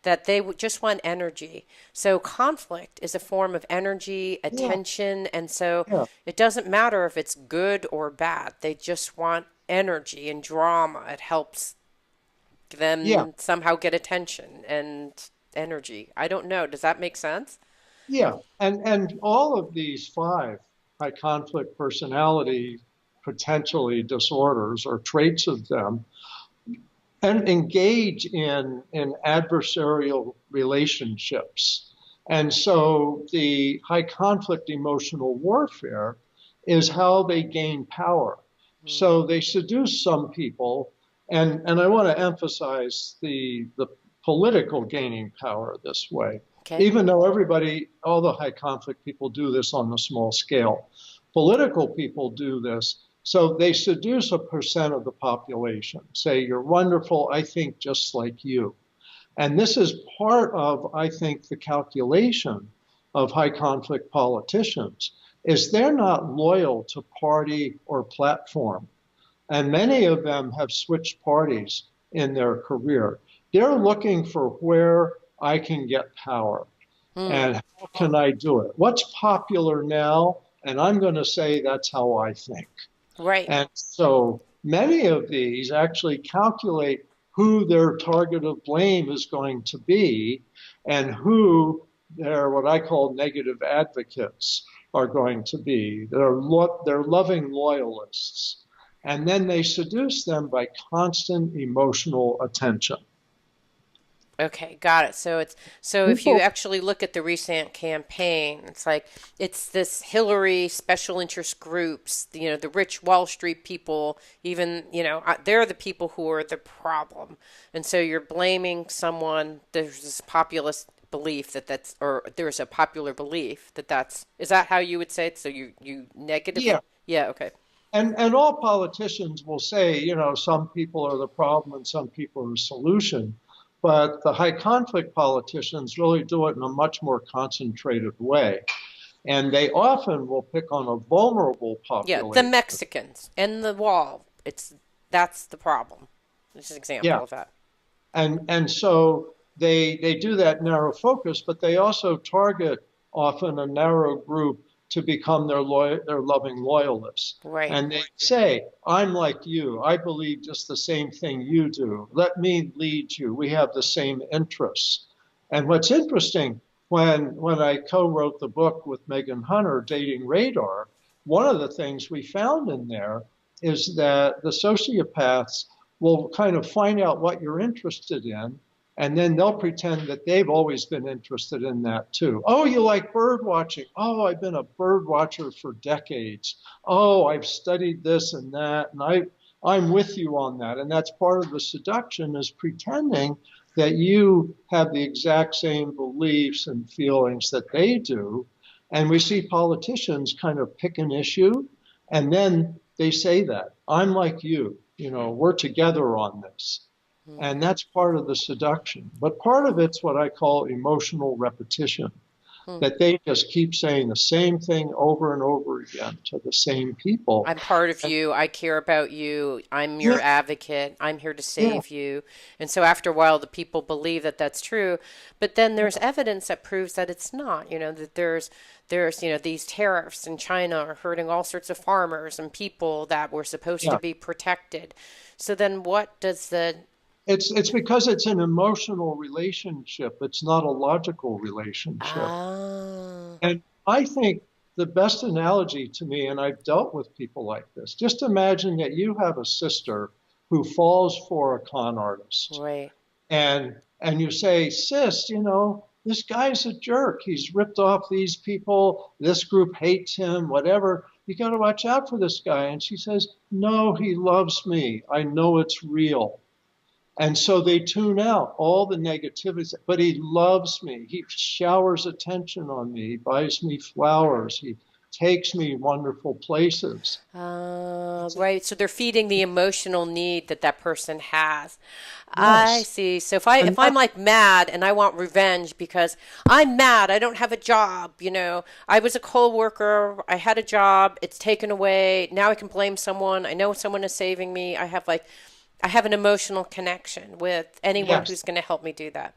[SPEAKER 1] that they just want energy. So conflict is a form of energy, attention, and so it doesn't matter if it's good or bad. They just want energy and drama. It helps them somehow get attention and energy. I don't know. Does that make sense?
[SPEAKER 2] Yeah. And all of these 5 high conflict personality potentially disorders or traits of them and engage in adversarial relationships. And so the high conflict emotional warfare is how they gain power. So they seduce some people, and I want to emphasize the political gaining power this way. Okay. Even though all the high conflict people do this on a small scale. Political people do this. So they seduce a percent of the population. Say, you're wonderful, I think just like you. And this is part of, I think, the calculation of high conflict politicians, is they're not loyal to party or platform. And many of them have switched parties in their career. They're looking for where I can get power. And how can I do it? What's popular now? And I'm going to say that's how I think.
[SPEAKER 1] Right.
[SPEAKER 2] And so many of these actually calculate who their target of blame is going to be and who their, what I call negative advocates, are going to be. They're loving loyalists. And then they seduce them by constant emotional attention.
[SPEAKER 1] Okay, got it. So if you actually look at the recent campaign, it's this Hillary special interest groups, the rich Wall Street people, even, they're the people who are the problem. And so you're blaming someone. There's this populist belief there's a popular belief is that how you would say it? So you negative? Yeah, okay.
[SPEAKER 2] And all politicians will say, some people are the problem and some people are the solution. But the high conflict politicians really do it in a much more concentrated way. And they often will pick on a vulnerable population.
[SPEAKER 1] Yeah, the Mexicans and the wall. That's the problem. This is an example of that.
[SPEAKER 2] And so they do that narrow focus, but they also target often a narrow group to become their loving loyalists.
[SPEAKER 1] Right.
[SPEAKER 2] And they say, I'm like you. I believe just the same thing you do. Let me lead you. We have the same interests. And what's interesting, when I co-wrote the book with Megan Hunter, Dating Radar, one of the things we found in there is that the sociopaths will kind of find out what you're interested in, and then they'll pretend that they've always been interested in that too. Oh, you like bird watching? Oh, I've been a bird watcher for decades. Oh, I've studied this and that, and I'm with you on that. And that's part of the seduction, is pretending that you have the exact same beliefs and feelings that they do. And we see politicians kind of pick an issue, and then they say that. I'm like you, we're together on this.
[SPEAKER 1] Mm.
[SPEAKER 2] And that's part of the seduction. But part of it's what I call emotional repetition,
[SPEAKER 1] Mm.
[SPEAKER 2] that they just keep saying the same thing over and over again to the same people.
[SPEAKER 1] I'm part of
[SPEAKER 2] And,
[SPEAKER 1] you. I care about you. I'm your
[SPEAKER 2] yeah,
[SPEAKER 1] advocate. I'm here to
[SPEAKER 2] yeah,
[SPEAKER 1] save you. And so after a while, the people believe that that's true. But then there's evidence that proves that it's not. That there's these tariffs in China are hurting all sorts of farmers and people that were supposed to
[SPEAKER 2] yeah.
[SPEAKER 1] be protected. So then what does the
[SPEAKER 2] It's because it's an emotional relationship. It's not a logical relationship.
[SPEAKER 1] ah
[SPEAKER 2] And I think the best analogy to me, and I've dealt with people like this, just imagine that you have a sister who falls for a con artist.
[SPEAKER 1] right.
[SPEAKER 2] And you say, sis, this guy's a jerk. He's ripped off these people. This group hates him, whatever. You got to watch out for this guy. And she says, no, he loves me. I know it's real. And so they tune out all the negativities, but he loves me. He showers attention on me. He buys me flowers. He takes me wonderful places.
[SPEAKER 1] Right. So they're feeding the emotional need that person has. I
[SPEAKER 2] Yes.
[SPEAKER 1] see. So if
[SPEAKER 2] And
[SPEAKER 1] I'm like mad and I want revenge because I'm mad, I don't have a job, I was a co-worker, I had a job, it's taken away. Now I can blame someone. I know someone is saving me. I have an emotional connection with anyone
[SPEAKER 2] yes.
[SPEAKER 1] who's going to help me do that.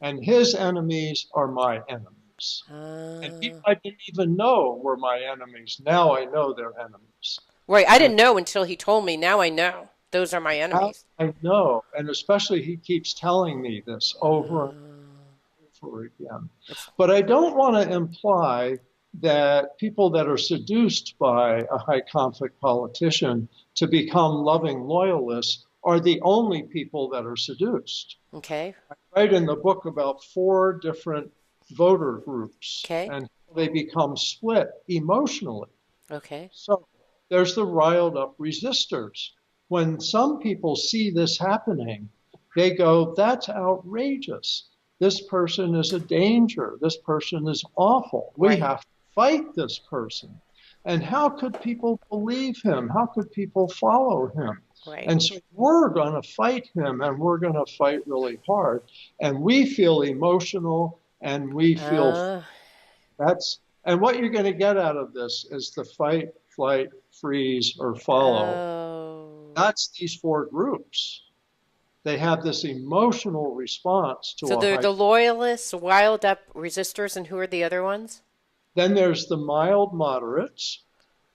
[SPEAKER 2] And his enemies are my enemies. And people
[SPEAKER 1] Uh,
[SPEAKER 2] I didn't even know were my enemies. Now I know they're enemies.
[SPEAKER 1] right. I
[SPEAKER 2] And
[SPEAKER 1] didn't know until he told me. Now I know. Those are my
[SPEAKER 2] now
[SPEAKER 1] enemies.
[SPEAKER 2] I know. And especially he keeps telling me this over and over again.
[SPEAKER 1] It's
[SPEAKER 2] But I don't want to imply that people that are seduced by a high conflict politician to become loving loyalists are the only people that are seduced.
[SPEAKER 1] okay.
[SPEAKER 2] I write in the book about 4 different voter groups
[SPEAKER 1] Okay.
[SPEAKER 2] and they become split emotionally.
[SPEAKER 1] Okay.
[SPEAKER 2] So there's the riled up resistors. When some people see this happening, they go, that's outrageous. This person is a danger. This person is awful. We
[SPEAKER 1] Right.
[SPEAKER 2] have to fight this person. And how could people believe him? How could people follow him?
[SPEAKER 1] Right.
[SPEAKER 2] And so we're going to fight him and we're going to fight really hard. And we feel emotional and we feel
[SPEAKER 1] Uh,
[SPEAKER 2] that's, and what you're going to get out of this is the fight, flight, freeze, or follow.
[SPEAKER 1] oh.
[SPEAKER 2] That's these 4 groups. They have this emotional response to
[SPEAKER 1] So
[SPEAKER 2] a
[SPEAKER 1] they're
[SPEAKER 2] high.
[SPEAKER 1] the loyalists, wild up resistors, and who are the other ones?
[SPEAKER 2] Then there's the mild moderates.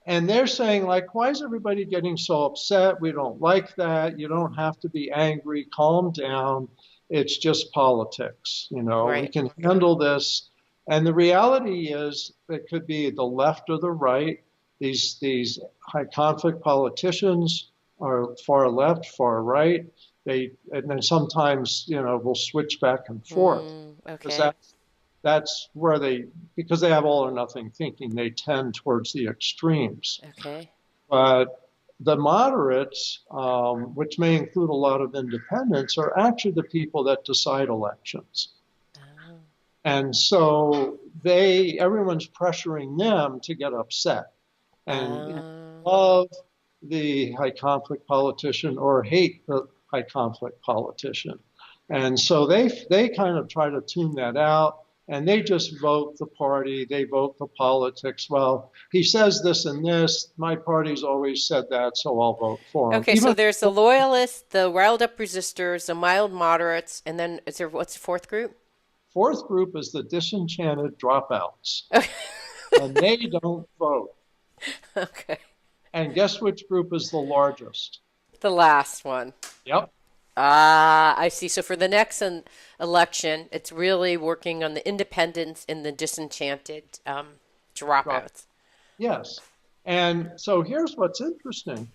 [SPEAKER 2] And they're saying, like, why is everybody getting so upset? We don't like that. You don't have to be angry. Calm down. It's just politics. We
[SPEAKER 1] Right.
[SPEAKER 2] can handle this. And the reality is, it could be the left or the right. These high conflict politicians are far left, far right. And then sometimes, we'll switch back and forth because
[SPEAKER 1] Okay.
[SPEAKER 2] that's where because they have all or nothing thinking, they tend towards the extremes.
[SPEAKER 1] Okay.
[SPEAKER 2] But the moderates, which may include a lot of independents, are actually the people that decide elections.
[SPEAKER 1] Oh.
[SPEAKER 2] And so everyone's pressuring them to get upset and
[SPEAKER 1] Oh.
[SPEAKER 2] love the high conflict politician or hate the high conflict politician. And so they kind of try to tune that out. And they just vote the party, they vote the politics. Well, he says this and this. My party's always said that, so I'll vote for him.
[SPEAKER 1] Okay, so
[SPEAKER 2] Even
[SPEAKER 1] there's the loyalists, the riled up resistors, the mild moderates, and then what's the fourth group?
[SPEAKER 2] 4th group is the disenchanted dropouts,
[SPEAKER 1] Okay.
[SPEAKER 2] and they don't vote.
[SPEAKER 1] Okay.
[SPEAKER 2] And guess which group is the largest?
[SPEAKER 1] The last one.
[SPEAKER 2] Yep.
[SPEAKER 1] Ah, I see. So for the next election, it's really working on the independents and the disenchanted
[SPEAKER 2] Drop.
[SPEAKER 1] dropouts.
[SPEAKER 2] Yes. And so here's what's interesting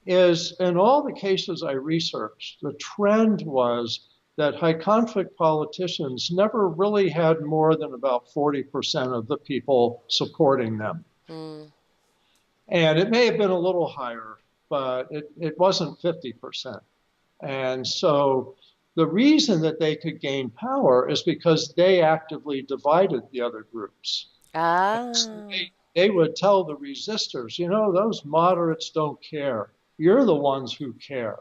[SPEAKER 2] is in all the cases I researched, the trend was that high conflict politicians never really had more than about 40% of the people supporting them.
[SPEAKER 1] Mm.
[SPEAKER 2] And it may have been a little higher, but it wasn't 50%. And so the reason that they could gain power is because they actively divided the other groups.
[SPEAKER 1] Ah.
[SPEAKER 2] So they would tell the resistors, those moderates don't care. You're the ones who care.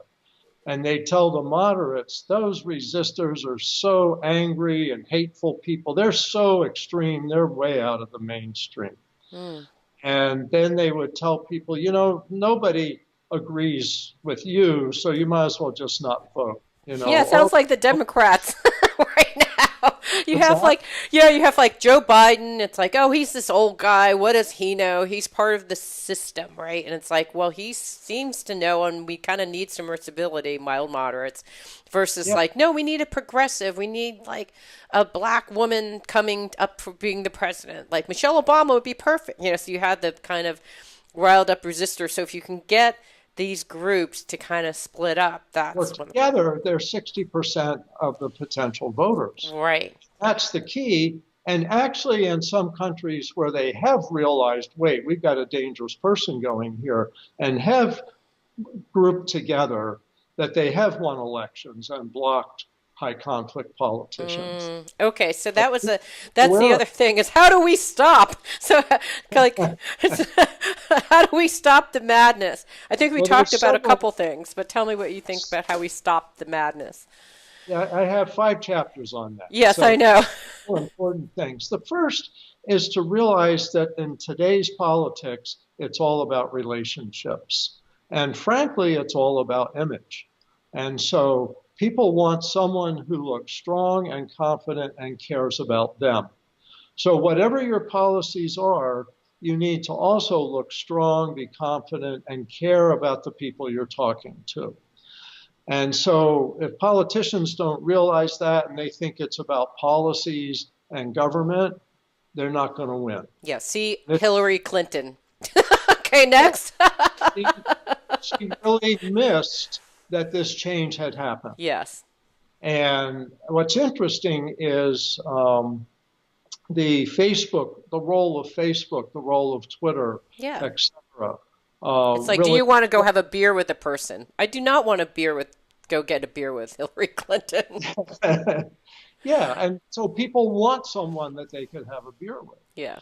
[SPEAKER 2] And they tell the moderates, those resistors are so angry and hateful people. They're so extreme. They're way out of the mainstream.
[SPEAKER 1] Mm.
[SPEAKER 2] And then they would tell people, you know, nobody agrees with you, so you might as well just not vote. You
[SPEAKER 1] Yeah, it
[SPEAKER 2] know,
[SPEAKER 1] sounds like the Democrats right now. You
[SPEAKER 2] what's
[SPEAKER 1] have
[SPEAKER 2] that?
[SPEAKER 1] like, yeah, you have like Joe Biden. It's like, oh, he's this old guy. What does he know? He's part of the system, right? And it's like, well, he seems to know, and we kind of need some stability, mild moderates, versus
[SPEAKER 2] Yeah,
[SPEAKER 1] like, no, we need a progressive. We need like a black woman coming up for being the president. Like Michelle Obama would be perfect. You know, so you had the kind of riled up resistor. So if you can get these groups to kind of split up,
[SPEAKER 2] well,
[SPEAKER 1] that's what.
[SPEAKER 2] together they're 60% of the potential voters.
[SPEAKER 1] Right.
[SPEAKER 2] That's the key. And actually, in some countries where they have realized, wait, we've got a dangerous person going here, and have grouped together, that they have won elections and blocked high conflict politicians.
[SPEAKER 1] Okay, so that's the
[SPEAKER 2] Where,
[SPEAKER 1] other thing is how do we stop? So like how do we stop the madness? I think we
[SPEAKER 2] well,
[SPEAKER 1] talked
[SPEAKER 2] there's
[SPEAKER 1] about a
[SPEAKER 2] several.
[SPEAKER 1] couple things, but tell me what you think about how we stop the madness.
[SPEAKER 2] Yeah, I have 5 chapters on that.
[SPEAKER 1] Yes, I
[SPEAKER 2] So,
[SPEAKER 1] know.
[SPEAKER 2] important things. The first is to realize that in today's politics, it's all about relationships. And frankly, it's all about image. And so people want someone who looks strong and confident and cares about them. So, whatever your policies are, you need to also look strong, be confident, and care about the people you're talking to. And so, if politicians don't realize that and they think it's about policies and government, they're not going to win.
[SPEAKER 1] Yeah, see
[SPEAKER 2] It,
[SPEAKER 1] Hillary Clinton. Okay,
[SPEAKER 2] yeah,
[SPEAKER 1] next.
[SPEAKER 2] she really missed that this change had happened.
[SPEAKER 1] Yes.
[SPEAKER 2] And what's interesting is the role of Facebook, the role of Twitter,
[SPEAKER 1] Yeah.
[SPEAKER 2] etc.
[SPEAKER 1] It's like, do
[SPEAKER 2] Really,
[SPEAKER 1] you want to go have a beer with a person? I do not want go get a beer with Hillary Clinton.
[SPEAKER 2] yeah. And so people want someone that they could have a beer with.
[SPEAKER 1] Yeah.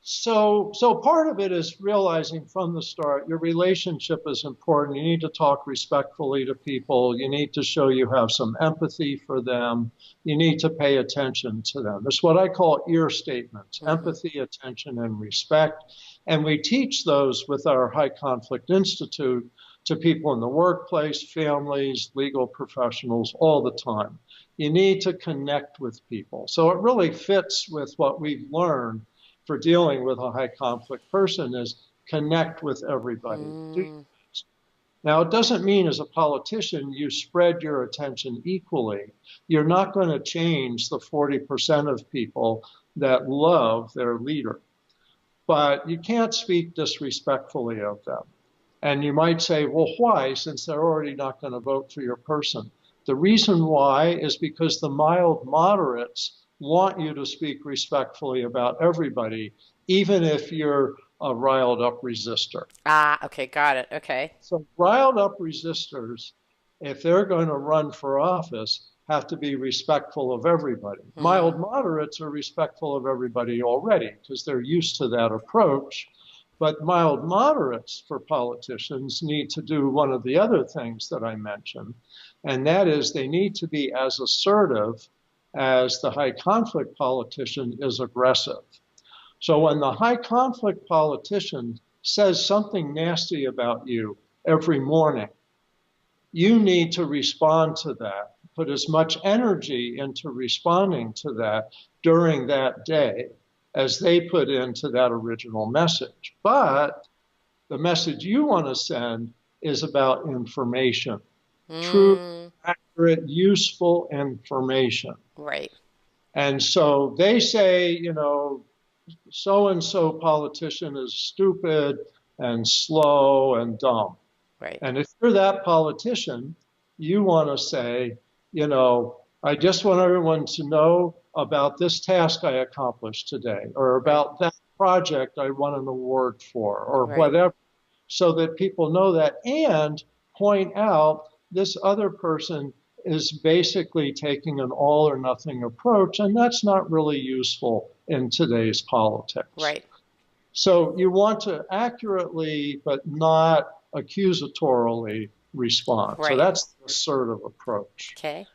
[SPEAKER 2] So part of it is realizing from the start your relationship is important. You need to talk respectfully to people. You need to show you have some empathy for them. You need to pay attention to them. It's what I call ear statements: empathy, attention, and respect. And we teach those with our High Conflict Institute to people in the workplace, families, legal professionals, all the time. You need to connect with people. So it really fits with what we've learned for dealing with a high conflict person, is connect with everybody. Now, it doesn't mean as a politician you spread your attention equally. You're not going to change the 40% of people that love their leader, but you can't speak disrespectfully of them. And you might say, well, why, since they're already not going to vote for your person? The reason why is because the mild moderates want you to speak respectfully about everybody, even if you're a riled up resistor.
[SPEAKER 1] Ah, okay, got it. Okay.
[SPEAKER 2] So riled up resistors, if they're going to run for office, have to be respectful of everybody. Mild moderates are respectful of everybody already because they're used to that approach. But mild moderates for politicians need to do one of the other things that I mentioned, and that is they need to be as assertive as the high conflict politician is aggressive. So when the high conflict politician says something nasty about you every morning, you need to respond to that, put as much energy into responding to that during that day as they put into that original message. But the message you want to send is about information, true, accurate, useful information.
[SPEAKER 1] Right.
[SPEAKER 2] And so they say, you know, so-and-so politician is stupid and slow and dumb.
[SPEAKER 1] Right.
[SPEAKER 2] And if you're that politician, you want to say, you know, I just want everyone to know about this task I accomplished today, or about that project I won an award for, or whatever, so that people know that, and point out this other person is basically taking an all or nothing approach, and that's not really useful in today's politics.
[SPEAKER 1] Right.
[SPEAKER 2] So you want to accurately, but not accusatorily respond.
[SPEAKER 1] Right.
[SPEAKER 2] So that's the assertive approach.
[SPEAKER 1] Okay.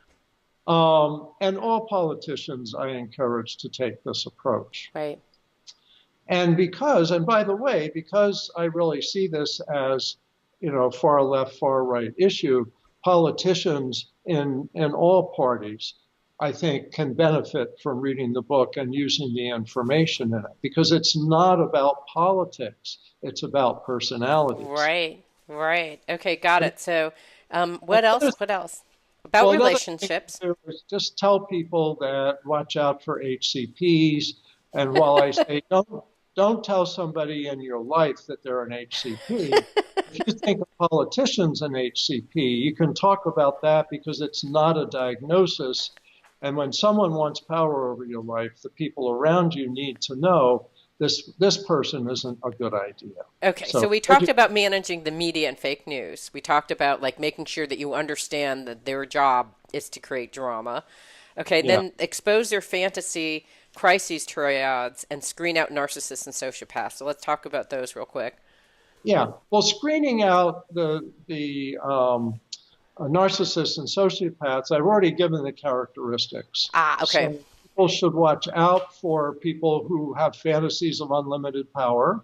[SPEAKER 2] And all politicians I encourage to take this approach.
[SPEAKER 1] Right.
[SPEAKER 2] And by the way, because I really see this as, far left, far right issue, politicians in all parties, I think, can benefit from reading the book and using the information in it, because it's not about politics. It's about personalities.
[SPEAKER 1] Right. Right. Okay. Got it. So, what else? What else? About relationships.
[SPEAKER 2] Just tell people that watch out for HCPs. And while I say don't tell somebody in your life that they're an HCP, if you think a politician's an HCP, you can talk about that because it's not a diagnosis. And when someone wants power over your life, the people around you need to know this person isn't a good idea.
[SPEAKER 1] Okay, so we talked about managing the media and fake news. We talked about making sure that you understand that their job is to create drama. Okay, then expose their fantasy crises triads and screen out narcissists and sociopaths. So let's talk about those real quick.
[SPEAKER 2] Yeah, well, screening out the narcissists and sociopaths, I've already given the characteristics.
[SPEAKER 1] Okay.
[SPEAKER 2] So people should watch out for people who have fantasies of unlimited power,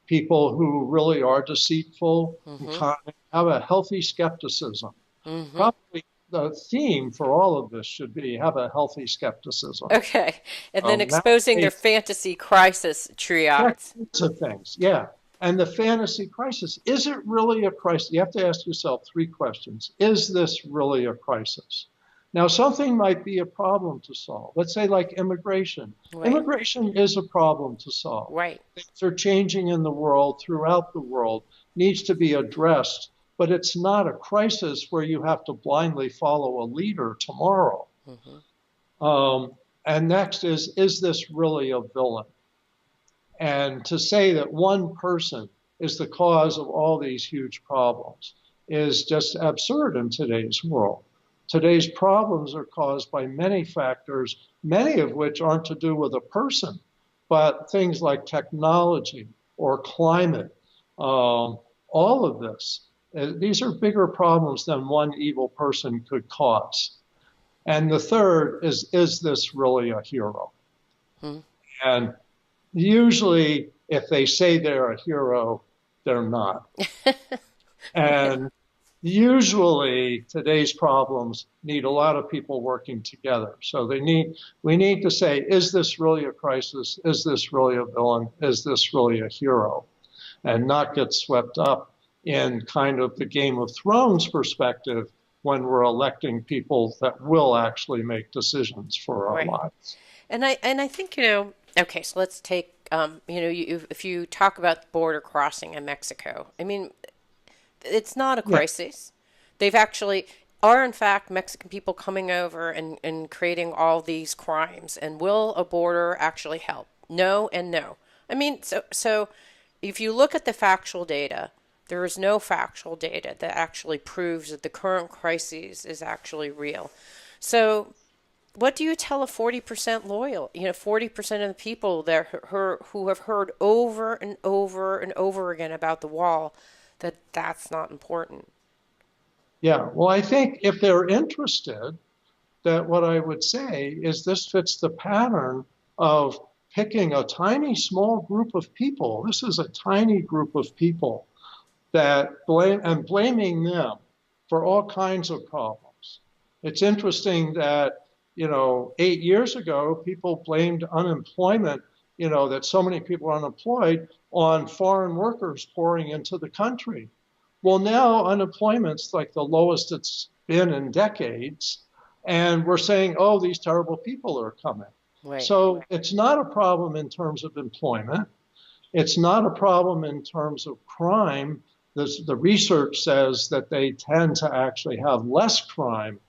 [SPEAKER 2] people who really are deceitful, have a healthy skepticism. Probably the theme for all of this should be have a healthy skepticism.
[SPEAKER 1] Okay. And then exposing their fantasy crisis triads.
[SPEAKER 2] Of things, yeah. And the fantasy crisis, is it really a crisis? You have to ask yourself 3 questions. Is this really a crisis? Now, something might be a problem to solve. Let's say like immigration. Right. Immigration is a problem to solve.
[SPEAKER 1] Right.
[SPEAKER 2] Things are changing in the world, throughout the world, needs to be addressed. But it's not a crisis where you have to blindly follow a leader tomorrow. And next is this really a villain? And to say that one person is the cause of all these huge problems is just absurd in today's world. Today's problems are caused by many factors, many of which aren't to do with a person, but things like technology or climate, all of this. These are bigger problems than one evil person could cause. And the third is this really a hero? And usually, if they say they're a hero, they're not. And usually, today's problems need a lot of people working together. So we need to say, is this really a crisis? Is this really a villain? Is this really a hero? And not get swept up in kind of the Game of Thrones perspective when we're electing people that will actually make decisions for our lives.
[SPEAKER 1] And I think, okay, so let's take, if you talk about border crossing in Mexico, I mean, it's not a crisis. They've actually are, in fact, Mexican people coming over and creating all these crimes. And will a border actually help? No and no. I mean, so if you look at the factual data, there is no factual data that actually proves that the current crisis is actually real. So what do you tell a 40% loyal, 40% of the people that who have heard over and over and over again about the wall, that's not important?
[SPEAKER 2] Yeah, well, I think if they're interested, that what I would say is this fits the pattern of picking a tiny, small group of people. This is a tiny group of people that blaming them for all kinds of problems. It's interesting that, 8 years ago, people blamed unemployment, that so many people are unemployed on foreign workers pouring into the country. Well, now unemployment's like the lowest it's been in decades. And we're saying, oh, these terrible people are coming. Right. So it's not a problem in terms of employment. It's not a problem in terms of crime. The research says that they tend to actually have less crime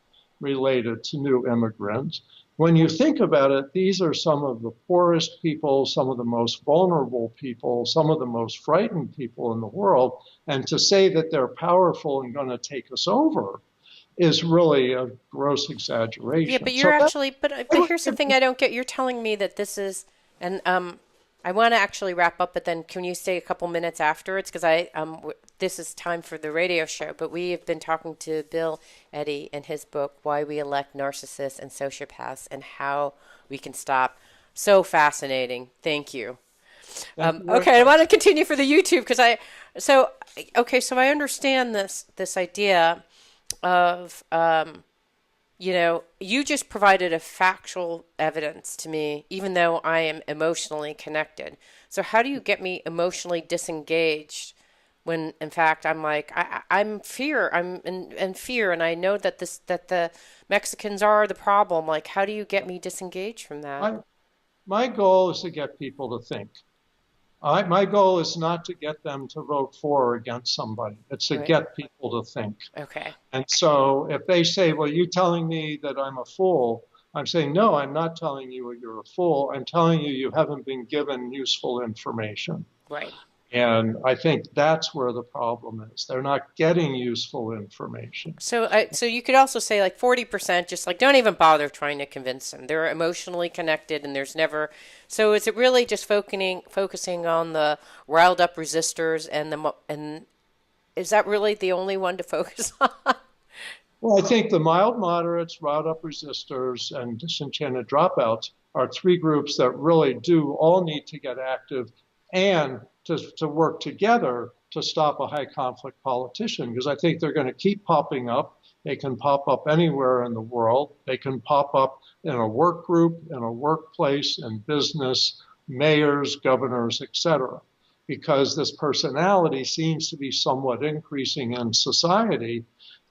[SPEAKER 2] related to new immigrants. When you think about it, these are some of the poorest people, some of the most vulnerable people, some of the most frightened people in the world. And to say that they're powerful and going to take us over is really a gross exaggeration.
[SPEAKER 1] Yeah, but you're but here's the thing I don't get. You're telling me that this is, and I want to actually wrap up, but then can you stay a couple minutes afterwards? Because this is time for the radio show, but we have been talking to Bill Eddy in his book, Why We Elect Narcissists and Sociopaths and How We Can Stop. So fascinating. Thank you. Okay, I want to continue for the YouTube because so I understand this idea of, you just provided a factual evidence to me, even though I am emotionally connected. So how do you get me emotionally disengaged when, in fact, I'm like, I'm in fear, and I know that the Mexicans are the problem. Like, how do you get me disengaged from that?
[SPEAKER 2] My goal is to get people to think. My goal is not to get them to vote for or against somebody. It's to get people to think.
[SPEAKER 1] Okay.
[SPEAKER 2] And so if they say, well, you're telling me that I'm a fool, I'm saying, no, I'm not telling you you're a fool. I'm telling you haven't been given useful information.
[SPEAKER 1] Right.
[SPEAKER 2] And I think that's where the problem is. They're not getting useful information.
[SPEAKER 1] So you could also say like 40%, just like don't even bother trying to convince them. They're emotionally connected, and there's never. So is it really just focusing on the riled up resistors and is that really the only one to focus on?
[SPEAKER 2] Well, I think the mild moderates, riled up resistors, and disenchanted dropouts are three groups that really do all need to get active and to work together to stop a high conflict politician, because I think they're going to keep popping up. They can pop up anywhere in the world. They can pop up in a work group, in a workplace, in business, mayors, governors, etc. Because this personality seems to be somewhat increasing in society,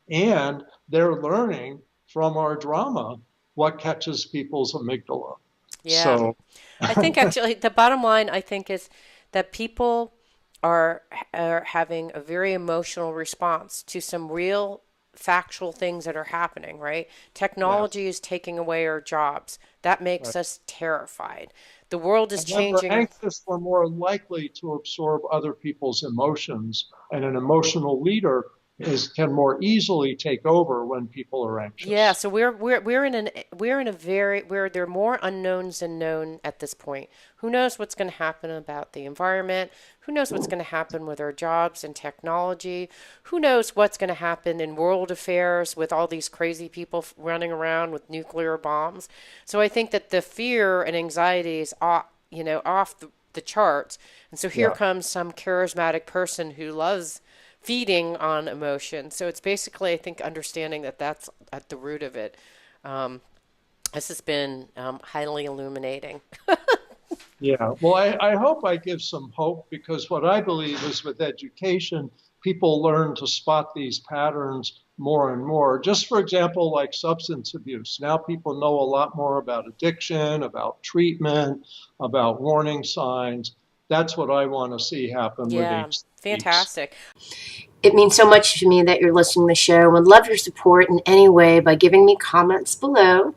[SPEAKER 2] and they're learning from our drama what catches people's amygdala.
[SPEAKER 1] Yeah.
[SPEAKER 2] So
[SPEAKER 1] I think actually the bottom line, I think, is that people are having a very emotional response to some real factual things that are happening, right? Technology is taking away our jobs. That makes us terrified. The world is changing.
[SPEAKER 2] We're anxious, we're more likely to absorb other people's emotions, and an emotional leader can more easily take over when people are anxious.
[SPEAKER 1] Yeah, so there are more unknowns than known at this point. Who knows what's going to happen about the environment? Who knows what's going to happen with our jobs and technology? Who knows what's going to happen in world affairs with all these crazy people running around with nuclear bombs? So I think that the fear and anxiety is off the charts. And so here comes some charismatic person who loves feeding on emotion. So it's basically, I think, understanding that that's at the root of it. This has been highly illuminating.
[SPEAKER 2] Yeah, well, I hope I give some hope, because what I believe is with education, people learn to spot these patterns more and more. Just for example, like substance abuse. Now people know a lot more about addiction, about treatment, about warning signs. That's what I want to see happen.
[SPEAKER 1] Yeah,
[SPEAKER 2] with
[SPEAKER 1] fantastic.
[SPEAKER 3] It means so much to me that you're listening to the show. I would love your support in any way by giving me comments below,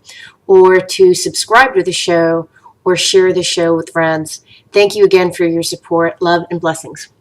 [SPEAKER 3] or to subscribe to the show, or share the show with friends. Thank you again for your support. Love and blessings.